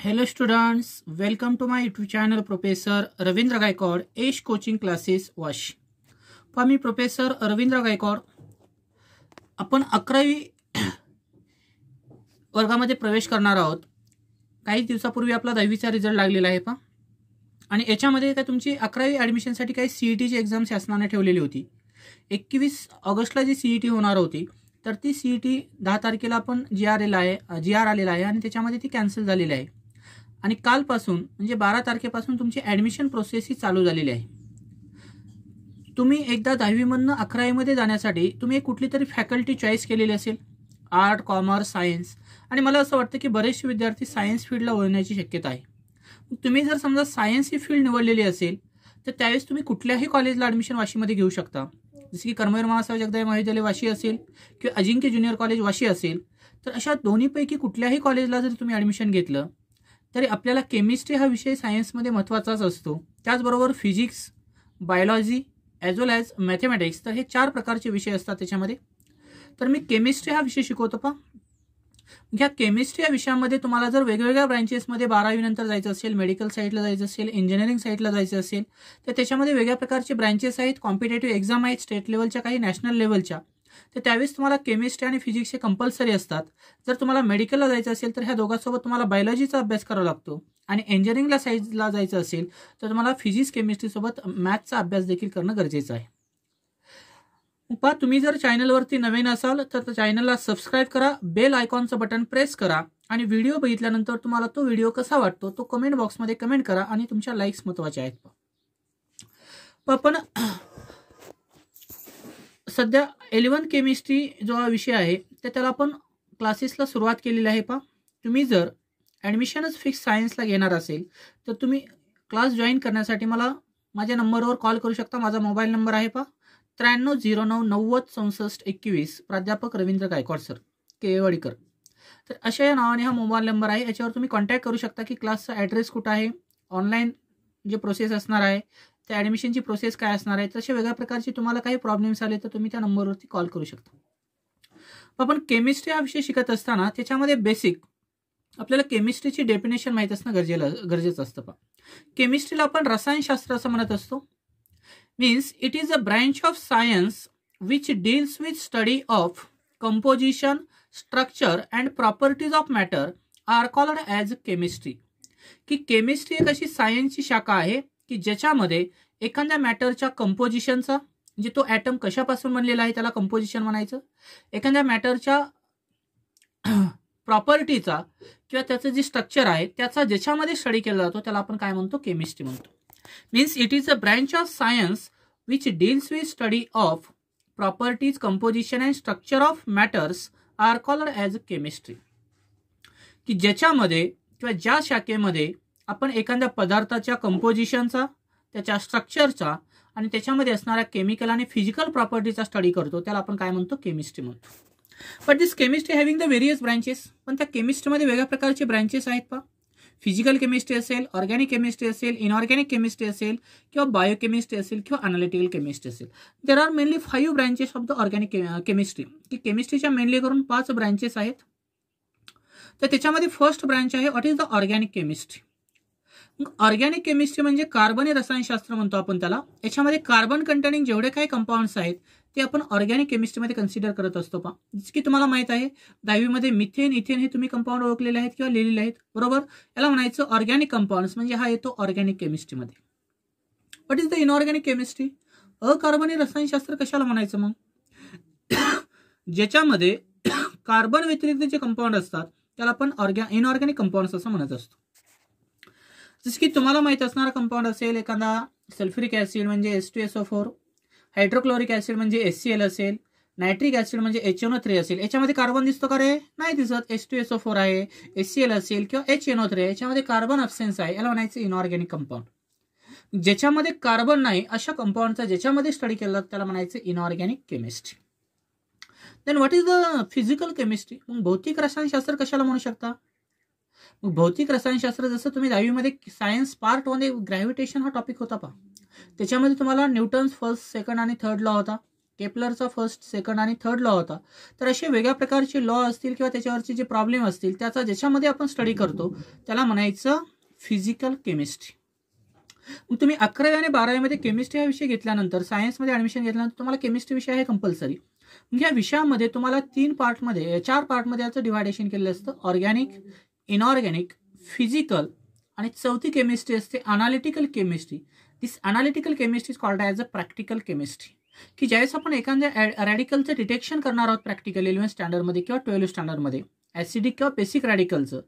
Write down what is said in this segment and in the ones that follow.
Hello students, welcome to my YouTube channel Professor Ravindra Gaekwad, ACE Coaching Classes Washi. Me professor Ravindra Gaikwad. आपण 11वी वर्गामध्ये प्रवेश करणार आहोत. काही दिवसापूर्वी आपला 10वीचा रिझल्ट लागलेला आहे आणि याच्यामध्ये काय तुमची 11वी ॲडमिशनसाठी काही सीईटीची एक्झाम शासनाने ठेवलेली होती. 21 ऑगस्टला जी सीईटी होणार होती तर ती सीईटी 10 तारखेला आपण जी आर आलेला आहे आणि त्याच्यामध्ये ती कॅन्सल झालेली आहे. आणि कालपासून म्हणजे 12 तारखेपासून तुमची ॲडमिशन प्रोसेस ही चालू झालेली आहे. तुम्ही एकदा 10वी मधनं 11वी मध्ये जाण्यासाठी तुम्ही कुठली तरी फॅकल्टी चॉईस केलेली असेल, आर्ट, कॉमर्स, सायन्स, आणि मला असं वाटतं की बरेचसे विद्यार्थी सायन्स फील्डला वळण्याची शक्यता आहे. तुम्ही जर समजा सायन्स ही फील्ड निवडलेली असेल तर त्यावेळेस तुम्ही कुठल्याही कॉलेजला ॲडमिशन वाशीमध्ये घेऊ शकता. जसे की कर्मवीर महाराज जगदेव महाविद्यालय वाशी असेल किंवा अजिंक्य ज्युनियर कॉलेज वाशी असेल, तर अशा दोन्हीपैकी कुठल्याही कॉलेजला जर तुम्ही ॲडमिशन घेतलं तरी आपल्याला केमिस्ट्री हा विषय सायन्समध्ये महत्त्वाचाच असतो. त्याचबरोबर फिजिक्स, बायोलॉजी ॲज वेल ॲज मॅथमॅटिक्स, तर हे 4 प्रकारचे विषय असतात त्याच्यामध्ये. तर मी केमिस्ट्री हा विषय शिकवतो. ह्या केमिस्ट्री या विषयामध्ये तुम्हाला जर वेगवेगळ्या ब्रँचेसमध्ये 12वी नंतर जायचं असेल, मेडिकल साईडला जायचं असेल, इंजिनिअरिंग साईडला जायचं असेल, तर त्याच्यामध्ये वेगळ्या प्रकारचे ब्रँचेस आहेत. कॉम्पिटेटिव्ह एक्झाम आहेत, स्टेट लेवलच्या, काही नॅशनल लेवलच्या. तर त्यावेळेस तुम्हाला केमिस्ट्री आणि फिजिक्स हे कंपल्सरी असतात. जर तुम्हाला मेडिकलला जायचं असेल तर ह्या दोघांसोबत तुम्हाला बायोलॉजीचा अभ्यास करावा लागतो. आणि इंजिनिअरिंगला साईडला जायचं असेल तर तुम्हाला फिजिक्स, केमिस्ट्रीसोबत मॅथचा अभ्यास देखील करणं गरजेचं आहे. तुम्ही जर चॅनलवरती नवीन असाल तर चॅनलला सबस्क्राईब करा, बेल आयकॉनचं बटन प्रेस करा आणि व्हिडिओ बघितल्यानंतर तुम्हाला तो व्हिडिओ कसा वाटतो तो कमेंट बॉक्समध्ये कमेंट करा आणि तुमच्या लाईक्स महत्त्वाच्या आहेत. आपण सध्या 11 केमिस्ट्री जो हा विषय आहे तर त्याला आपण क्लासेसला सुरुवात केलेली आहे. तुम्ही जर ॲडमिशनच फिक्स सायन्सला घेणार असेल तर तुम्ही क्लास जॉईन करण्यासाठी मला माझ्या नंबरवर कॉल करू शकता. माझा मोबाईल नंबर आहे 9309906621. प्राध्यापक रवींद्र गायकवाड सर, केवाडीकर. तर अशा या नावाने हा मोबाईल नंबर आहे. याच्यावर तुम्ही कॉन्टॅक्ट करू शकता की क्लासचा ॲड्रेस कुठं आहे, ऑनलाईन जे प्रोसेस असणार आहे, त्या ॲडमिशनची प्रोसेस काय असणार आहे. तसे वेगळ्या प्रकारचे तुम्हाला काही प्रॉब्लेम्स आले तर तुम्ही त्या नंबरवरती कॉल करू शकता. आपण केमिस्ट्री हा विषय शिकत असताना त्याच्यामध्ये बेसिक आपल्याला केमिस्ट्रीची डेफिनेशन माहीत असणं गरजेचं असतं. केमिस्ट्रीला आपण रसायनशास्त्र असं म्हणत असतो. Means it is a branch of science which deals with study of composition, structure and properties of matter are called as chemistry. की केमिस्ट्री एक अशी सायन्सची शाखा आहे की ज्याच्यामध्ये एखाद्या मॅटरच्या कंपोजिशनचा, म्हणजे तो ॲटम कशापासून बनलेला आहे त्याला कंपोजिशन म्हणायचं, एखाद्या मॅटरच्या प्रॉपर्टीचा किंवा त्याचं जे स्ट्रक्चर आहे त्याचा ज्याच्यामध्ये स्टडी केला जातो त्याला आपण काय म्हणतो, केमिस्ट्री म्हणतो. Means it is a branch of science which deals with study of properties, composition and structure of matters are called as chemistry. की ज्याच्यामध्ये किंवा ज्या शाखेमध्ये आपण एखाद्या पदार्थाच्या कंपोजिशनचा, त्याच्या स्ट्रक्चरचा आणि त्याच्यामध्ये असणाऱ्या केमिकल आणि फिजिकल प्रॉपर्टीचा स्टडी करतो त्याला आपण काय म्हणतो, केमिस्ट्री म्हणतो. But this chemistry having the various branches. पण त्या केमिस्ट्रीमध्ये वेगळ्या प्रकारचे ब्रँचेस आहेत. फिजिकल केमिस्ट्री असेल, ऑर्गॅनिक केमिस्ट्री असेल, इनऑर्गॅनिक केमिस्ट्री असेल किंवा बायोकेमिस्ट्री असेल किंवा अनालिटिकल केमिस्ट्री असेल. There are mainly 5 branches of the organic chemistry. की केमिस्ट्रीच्या मेनली करून 5 ब्रँचेस आहेत. तर त्याच्यामध्ये फर्स्ट ब्रँच आहे what is the organic chemistry. Organic chemistry म्हणजे कार्बनी रसायनशास्त्र म्हणतो आपण त्याला. याच्यामध्ये कार्बन कंटेनिंग जेवढे काही कंपाऊंड्स आहेत ते आपण ऑर्गॅनिक केमिस्ट्रीमध्ये कन्सिडर करत असतो. जसं की तुम्हाला माहित आहे 10वी मध्ये मिथेन, इथेन हे तुम्ही कंपाऊंड ओळखलेले आहेत किंवा लिहिलेले आहेत, बरोबर. याला म्हणायचं ऑर्गॅनिक कंपाऊंड्स, म्हणजे हा येतो ऑर्गॅनिक केमिस्ट्रीमध्ये. What is the inorganic chemistry. अकार्बनी रसायनशास्त्र कशाला म्हणायचं मग, ज्याच्यामध्ये कार्बन व्यतिरिक्त जे कंपाऊंड असतात त्याला आपण इनऑर्गॅनिक कंपाऊंड्स असं म्हणत असतो. जसं की तुम्हाला माहित असणारा कंपाऊंड असेल एखादा सल्फ्युरिक ॲसिड म्हणजे H2SO4, हायड्रोक्लोरिक ॲसिड म्हणजे HCl असेल, नायट्रिक ॲसिड म्हणजे HNO3 असेल. याच्यामध्ये कार्बन दिसतो का रे, नाही दिसत. H2SO4 आहे, HCl असेल किंवा HNO3 आहे, याच्यामध्ये कार्बन अब्सेन्स आहे, याला म्हणायचं इनऑर्गॅनिक कंपाऊंड. ज्याच्यामध्ये कार्बन नाही अशा कंपाऊंडचा ज्याच्यामध्ये स्टडी केला त्याला म्हणायचं inorganic chemistry. Then what is the physical chemistry. मग भौतिक रसायनशास्त्र कशाला म्हणू शकता. मग भौतिक रसायनशास्त्र जसं तुम्ही 10वी मध्ये सायन्स पार्ट 1 ग्रॅव्हिटेशन हा टॉपिक होता त्याच्यामध्ये तुम्हाला न्यूटन्स फर्स्ट, सेकंड आणि थर्ड लॉ होता. केपलरचा फर्स्ट, सेकंड आणि थर्ड लॉ होता. तर असे वेगळ्या प्रकारचे लॉ असतील किंवा त्याच्यावरचे जे प्रॉब्लेम असतील त्याचा ज्याच्यामध्ये आपण स्टडी करतो त्याला म्हणायचं फिजिकल केमिस्ट्री. मग तुम्ही 11वी आणि 12वीमध्ये केमिस्ट्री हा विषय घेतल्यानंतर सायन्समध्ये ॲडमिशन घेतल्यानंतर तुम्हाला केमिस्ट्री विषय आहे कंपल्सरी. मग या विषयामध्ये तुम्हाला 4 पार्टमध्ये याचं डिव्हायडेशन केलेलं असतं. ऑर्गॅनिक, इनऑर्गॅनिक, फिजिकल आणि चौथी केमिस्ट्री असते analytical chemistry. This analytical chemistry is called as a practical chemistry, की ज्यावेळेस आपण एखाद्या रॅडिकलचं डिटेक्शन करणार आहोत प्रॅक्टिकल 11th स्टँडर्डमध्ये किंवा 12th स्टँडर्डमध्ये, ॲसिडिक किंवा बेसिक रॅडिकलचं,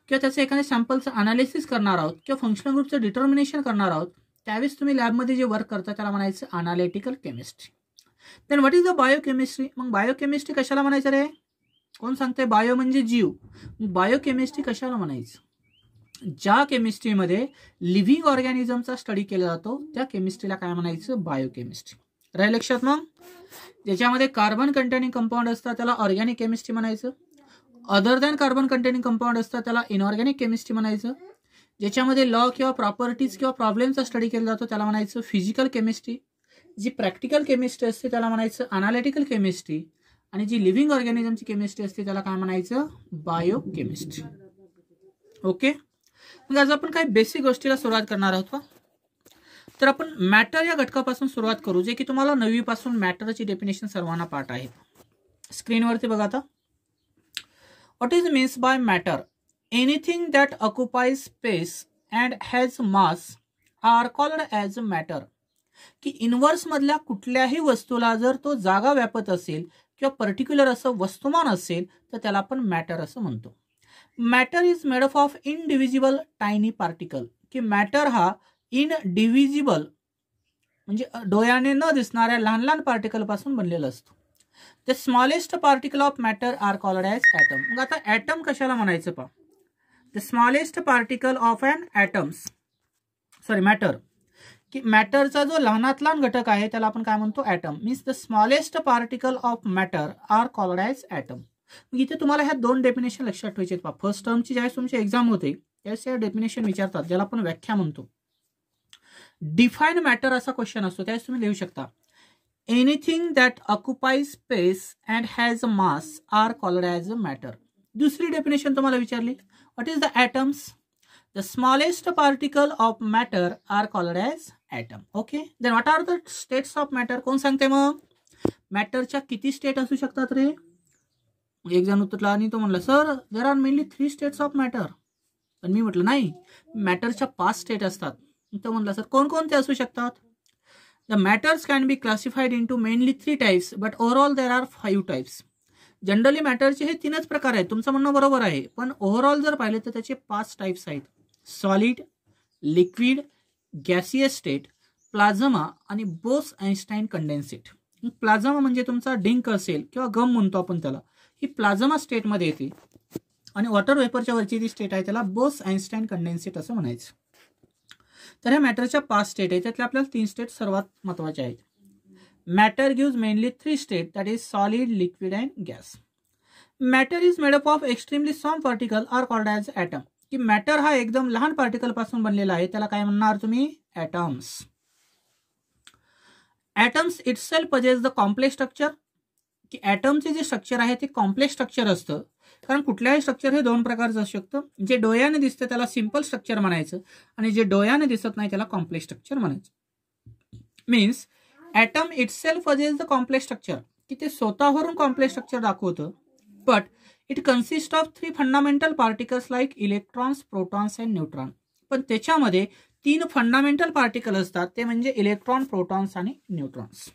किंवा त्याचं एखाद्या सॅम्पलचं अनालिसिस करणार आहोत किंवा फंक्शनल ग्रुपचं डिटर्मिनेशन करणार आहोत, त्यावेळेस तुम्ही लॅबमध्ये जे वर्क करता त्याला म्हणायचं analytical chemistry. Then what is the biochemistry? मग बायोकेमिस्ट्री कशाला म्हणायचं रे? कोण सांगते? बायो म्हणजे जीव. मग बायोकेमिस्ट्री कशाला म्हणायचं? ज्या केमिस्ट्रीमध्ये लिव्हिंग ऑर्गॅनिझमचा स्टडी केला जातो त्या केमिस्ट्रीला काय म्हणायचं? बायोकेमिस्ट्री. राहील लक्षात? मग ज्याच्यामध्ये कार्बन कंटेनिंग कंपाऊंड असतात त्याला ऑर्गॅनिक केमिस्ट्री म्हणायचं. Other than carbon containing compound असतात त्याला इनऑर्गॅनिक केमिस्ट्री म्हणायचं. ज्याच्यामध्ये लॉ किंवा प्रॉपर्टीज किंवा प्रॉब्लेमचा स्टडी केला जातो त्याला म्हणायचं फिजिकल केमिस्ट्री. जी प्रॅक्टिकल केमिस्ट्री असते त्याला म्हणायचं अनालिटिकल केमिस्ट्री. आणि जी लिव्हिंग ऑर्गॅनिझमची केमिस्ट्री असते त्याला काय म्हणायचं? बायोकेमिस्ट्री. ओके. मग आज आपण काही बेसिक गोष्टीला सुरुवात करणार आहोत का? तर आपण मॅटर या घटकापासून सुरुवात करू, जे की तुम्हाला 9वी पासून मॅटरची डेफिनेशन सर्वांना पाठ आहे. स्क्रीनवरती बघा आता. What is means by matter? Anything that occupies space and has mass are called as matter. की इनव्हर्स मधल्या कुठल्याही वस्तूला जर तो जागा व्यापत असेल किंवा पर्टिक्युलर असं वस्तुमान असेल तर त्याला आपण मॅटर असं म्हणतो. Matter is made up of indivisible tiny particle. की मॅटर हा इनडिव्हिजिबल म्हणजे डोळ्याने न दिसणाऱ्या लहान लहान पार्टिकल पासून बनलेला असतो. The smallest particle of matter are called as atom. मग आता ॲटम कशाला म्हणायचं पहा? The smallest particle of an matter. की मॅटरचा जो लहानात लहान घटक आहे त्याला आपण काय म्हणतो? Atom. Means the smallest particle of matter are called as atom. मग इथे तुम्हाला ह्या 2 डेफिनेशन लक्षात ठेवायचे आहेत. फर्स्ट टर्मची ज्यावेळेस तुमची एक्झाम होते त्यावेळेस या डेफिनेशन विचारतात ज्याला आपण व्याख्या म्हणतो. डिफाईन मॅटर असा क्वेश्चन असतो त्यावेळेस तुम्ही लिहू शकता anything that occupies space and has a mass are called as a matter. दुसरी डेफिनेशन तुम्हाला विचारली what is the atoms? The smallest particle of matter are called as atom. Okay. Then what are the states of matter? कोण सांगते मग? मॅटरच्या किती state असू शकतात रे? एक जण उत्तरला आणि तो म्हणला sir there are mainly 3 states of matter. पण मी म्हटलं नाही, मॅटरच्या 5 स्टेट असतात. तो म्हणला सर कोणकोणते असू शकतात? The matters can be classified into mainly 3 types but overall there are 5 types. Generally मॅटरचे हे 3च प्रकार आहेत. तुमचं म्हणणं बरोबर आहे, पण ओव्हरऑल जर पाहिले तर त्याचे 5 टाइप्स आहेत. Solid, liquid, gaseous state, plasma आणि बोस आइन्स्टाईन कंडेन्सेट. प्लाझ्मा म्हणजे तुमचा डिंक असेल किंवा गम म्हणतो आपण त्याला, ही प्लाझ्मा स्टेटमध्ये येते. आणि वॉटर वेपरच्या वरची जी स्टेट आहे त्याला बोस आइन्स्टाईन कंडेन्सेट असं म्हणायचं. तर ह्या मॅटरच्या 5 स्टेट आहेत त्यातल्या आपल्याला 3 स्टेट सर्वात महत्वाच्या आहेत. Matter gives mainly 3 state that is solid, liquid and gas. Matter is made up of extremely small particle are called as atom. की मॅटर हा एकदम लहान पार्टिकल पासून बनलेला आहे त्याला काय म्हणणार तुम्ही? Atoms. Atoms itself possess the complex structure. की ॲटमचे जे स्ट्रक्चर आहे ते कॉम्प्लेक्स स्ट्रक्चर असतं. कारण कुठल्याही स्ट्रक्चर हे 2 प्रकारचं असू शकतं. जे डोळ्याने दिसतं त्याला सिंपल स्ट्रक्चर म्हणायचं आणि जे डोळ्याने दिसत नाही त्याला कॉम्प्लेक्स स्ट्रक्चर म्हणायचं. Means atom itself possess the complex structure. की ते स्वतःवरून कॉम्प्लेक्स स्ट्रक्चर दाखवतं. But it consist of 3 fundamental particles like electrons, protons and neutron. पण त्याच्यामध्ये 3 फंडामेंटल पार्टिकल असतात ते म्हणजे इलेक्ट्रॉन, प्रोटॉन्स आणि neutrons.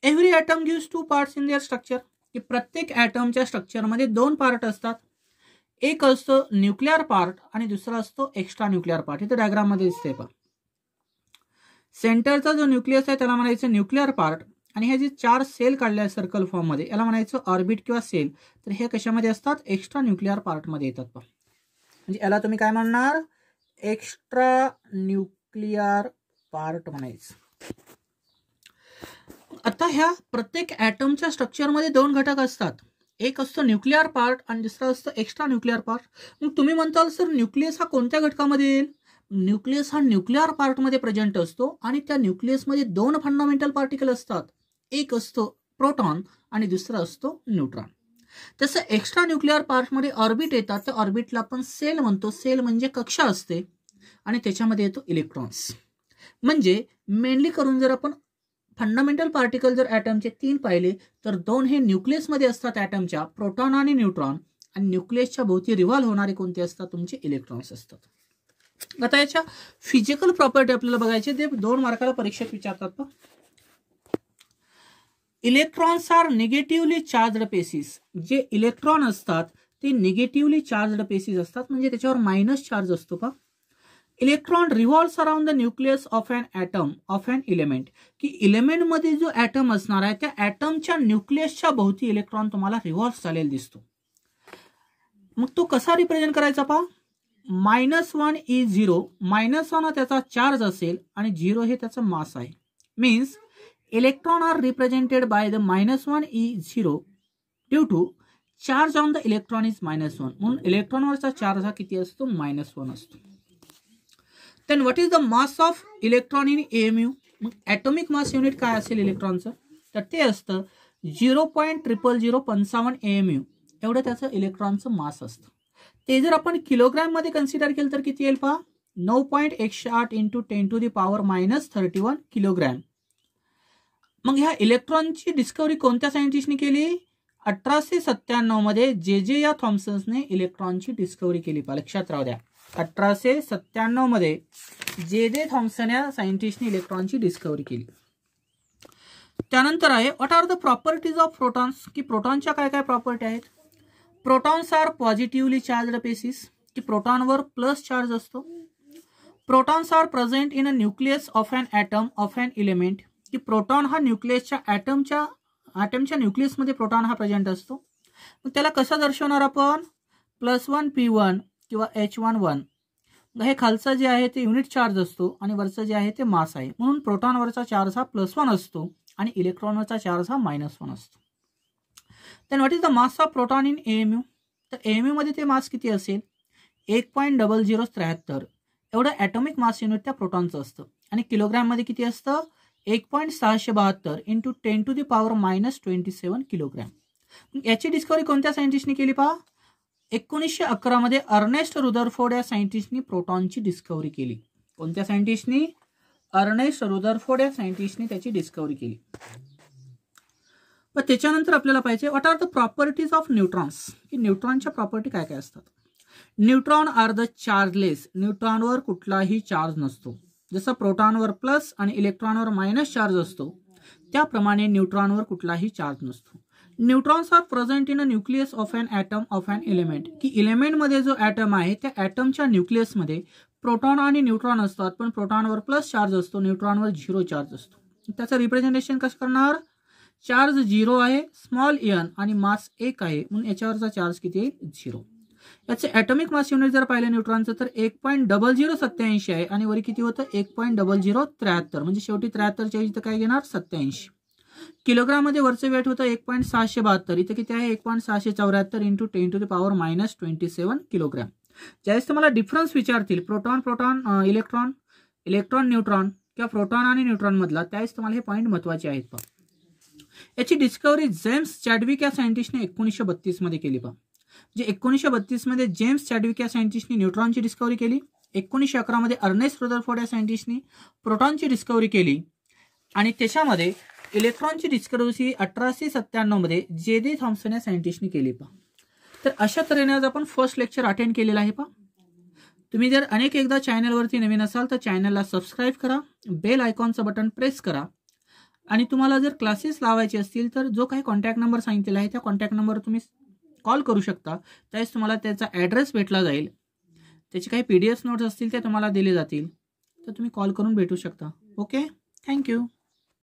Every atom gives 2 parts in their structure. की प्रत्येक ॲटमच्या स्ट्रक्चरमध्ये 2 पार्ट असतात. एक असतो न्यूक्लिअर पार्ट आणि दुसरा असतो एक्स्ट्रा न्यूक्लिअर पार्ट. इथे डायग्राममध्ये दिसते पहा. सेंटरचा जो न्यूक्लियस आहे त्याला म्हणायचं न्यूक्लिअर पार्ट आणि हे जे 4 सेल काढले आहेत सर्कल फॉर्म मध्ये याला म्हणायचं ऑर्बिट किंवा सेल. तर हे कशामध्ये असतात? एक्स्ट्रा न्यूक्लिअर पार्ट मध्ये येतात पहा. म्हणजे याला तुम्ही काय म्हणणार? एक्स्ट्रा न्यूक्लिअर पार्ट म्हणायचं. आता ह्या प्रत्येक ॲटमच्या स्ट्रक्चरमध्ये 2 घटक असतात. एक असतो न्यूक्लिअर पार्ट आणि दुसरा असतो एक्स्ट्रा न्यूक्लिअर पार्ट. मग तुम्ही म्हणताल सर न्यूक्लियस हा कोणत्या घटकामध्ये येईल? न्यूक्लियस हा न्यूक्लिअर पार्टमध्ये प्रेझेंट असतो आणि त्या न्यूक्लियसमध्ये 2 फंडामेंटल पार्टिकल असतात. एक असतो प्रोटॉन आणि दुसरा असतो न्यूट्रॉन. तसं एक्स्ट्रा न्यूक्लिअर पार्टमध्ये ऑर्बिट येतात, तर ऑर्बिटला आपण सेल म्हणतो. सेल म्हणजे कक्षा असते आणि त्याच्यामध्ये येतो इलेक्ट्रॉन्स. म्हणजे मेनली करून जर आपण फंडामेंटल पार्टिकल जर ॲटमचे 3 पाहिले तर 2 हे न्यूक्लियसमध्ये असतात ॲटमच्या, प्रोटॉन आणि न्यूट्रॉन, आणि न्यूक्लियसच्या भोवती रिव्हॉल्व होणारे कोणते असतात, तुमचे इलेक्ट्रॉन्स असतात. आता याच्या फिजिकल प्रॉपर्टी आपल्याला बघायचे, ते 2 मार्काला परीक्षेत विचारतात. Electrons are negatively charged pieces. जे इलेक्ट्रॉन असतात ते निगेटिव्हली चार्जड पेसीस असतात, म्हणजे त्याच्यावर मायनस चार्ज असतो. पहा, electron revolves around the nucleus of an atom of an element, की इलेमेंटमध्ये जो ॲटम असणार आहे त्या ॲटमच्या न्यूक्लियसच्या भोवती इलेक्ट्रॉन तुम्हाला रिव्हॉल्व्ह झालेला दिसतो. मग तो कसा रिप्रेझेंट करायचा? पहा, -1 इज 0. -1 हा त्याचा चार्ज असेल आणि 0 हे त्याचं मास आहे. Means electron are represented by the -1 is 0 due to charge on the electron is -1. म्हणून इलेक्ट्रॉनवरचा चार्ज हा किती असतो? -1 असतो. Then what is the mass of electron in AMU? मग ॲटॉमिक मास युनिट काय असेल इलेक्ट्रॉनचं? तर ते असतं 0.0055 AMU. एवढं त्याचं इलेक्ट्रॉनचं मास असतं. ते जर आपण किलोग्रॅम मध्ये कन्सिडर केलं तर किती येईल? पहा, 9.18 × 10⁻³ किलोग्रॅम. मग ह्या इलेक्ट्रॉनची डिस्कवरी कोणत्या सायंटिस्टने केली? 1897 मध्ये जे या थॉम्सनने इलेक्ट्रॉनची डिस्कवरी केली. पहा, लक्षात राहू द्या, 1897 मध्ये जे थॉम्सन या सायंटिस्टने इलेक्ट्रॉनची डिस्कवरी केली. त्यानंतर आहे what are the properties of protons, की प्रोटॉनच्या काय काय प्रॉपर्टी आहेत? Protons are positively charged pieces, की प्रोटॉनवर प्लस चार्ज असतो. Protons are present in a nucleus of an atom of an element, की प्रोटॉन हा न्यूक्लियसच्या ॲटमच्या न्यूक्लियसमध्ये प्रोटॉन हा प्रेझेंट असतो. मग त्याला कसं दर्शवणार आपण? +1 P1 किंवा H11. हे खालचं जे आहे ते युनिट चार्ज असतो आणि वरचं जे आहे ते मास आहे. म्हणून प्रोटॉनवरचा चार्ज हा +1 असतो आणि इलेक्ट्रॉनवरचा चार्ज हा -1 असतो. Then what is the mass of proton in AMU? तर AMU मध्ये ते मास किती असेल? 1.0073. एवढं ॲटॉमिक मास युनिट त्या प्रोटॉनचं असतं. आणि किलोग्रॅम मध्ये किती असतं? 1.672 × 10⁻⁻27 किलोग्रॅम. याची डिस्कवरी कोणत्या सायंटिस्टने केली? पहा, 1911 मध्ये अर्नेस्ट रुदरफोर्ड या सायंटिस्टनी प्रोटॉनची डिस्कवरी केली. कोणत्या सायंटिस्टनी? अर्नेस्ट रुदरफोर्ड या सायंटिस्टनी त्याची डिस्कवरी केली. पण त्याच्यानंतर आपल्याला पाहिजे what are the properties of neutrons, की न्यूट्रॉनच्या प्रॉपर्टी काय काय असतात? Neutron are the chargeless. न्यूट्रॉनवर कुठलाही चार्ज नसतो. जसं प्रोटॉनवर प्लस आणि इलेक्ट्रॉनवर मायनस चार्ज असतो, त्याप्रमाणे न्यूट्रॉनवर कुठलाही चार्ज नसतो. Neutrons are present in a nucleus of an atom of an element, की इलेमेंटमध्ये जो ॲटम आहे त्या ॲटमच्या न्यूक्लियसमध्ये प्रोटॉन आणि न्यूट्रॉन असतात, पण प्रोटॉनवर प्लस चार्ज असतो, न्यूट्रॉनवर 0 चार्ज असतो. त्याचं रिप्रेझेंटेशन कसं करणार? चार्ज 0 आहे, स्मॉल n, आणि मास 1 आहे, म्हणून याच्यावरचा चार्ज किती आहे? 0. याचे ॲटॉमिक मास युनिट जर पाहिलं न्यूट्रॉनचं तर 1.0087 आहे आणि वरी किती होतं? 1.0073. म्हणजे शेवटी 73च्या इथं काय घेणार? 87. किलोग्राम मध्ये वरचं वेट होतं 1.672. इथे किती आहे? 1.674 × 10⁻⁻27 किलोग्राम. ज्यावेळेस तुम्हाला डिफरन्स विचारतील प्रोटॉन इलेक्ट्रॉन, इलेक्ट्रॉन न्यूट्रॉन किंवा प्रोटॉन आणि न्यूट्रॉन मधला, त्यावेळेस तुम्हाला हे पॉईंट महत्वाचे आहेत. पहा, याची डिस्कवरी जेम्स चॅडविक या सायंटिस्टने 1932 मध्ये केली. पहा, जे 1932 मध्ये जेम्स चॅडविक या सायंटिस्टने न्यूट्रॉनची डिस्कवरी केली. 1911 मध्ये अर्नेस्ट रुदरफोर्ड या सायंटिस्टने प्रोटॉनची डिस्कवरी केली आणि त्याच्यामध्ये इलेक्ट्रॉनची डिस्कवरी 1897 मध्ये जे थॉम्सन या सायंटिस्टने केली. पहा, तर अशा तऱ्हेने आज आपण फर्स्ट लेक्चर अटेंड केलेला आहे. पहा, तुम्ही जर अनेक एकदा चॅनलवरती नवीन असाल तर चॅनलला सबस्क्राईब करा, बेल आयकॉनचं बटन प्रेस करा आणि तुम्हाला जर क्लासेस लावायचे असतील तर जो काही कॉन्टॅक्ट नंबर सांगितलेला आहे त्या कॉन्टॅक्ट नंबरवर तुम्ही कॉल करू शकता. त्यावेळेस तुम्हाला त्याचा ॲड्रेस भेटला जाईल, त्याचे काही PDF नोट्स असतील ते तुम्हाला दिले जातील, तर तुम्ही कॉल करून भेटू शकता. Okay, thank you.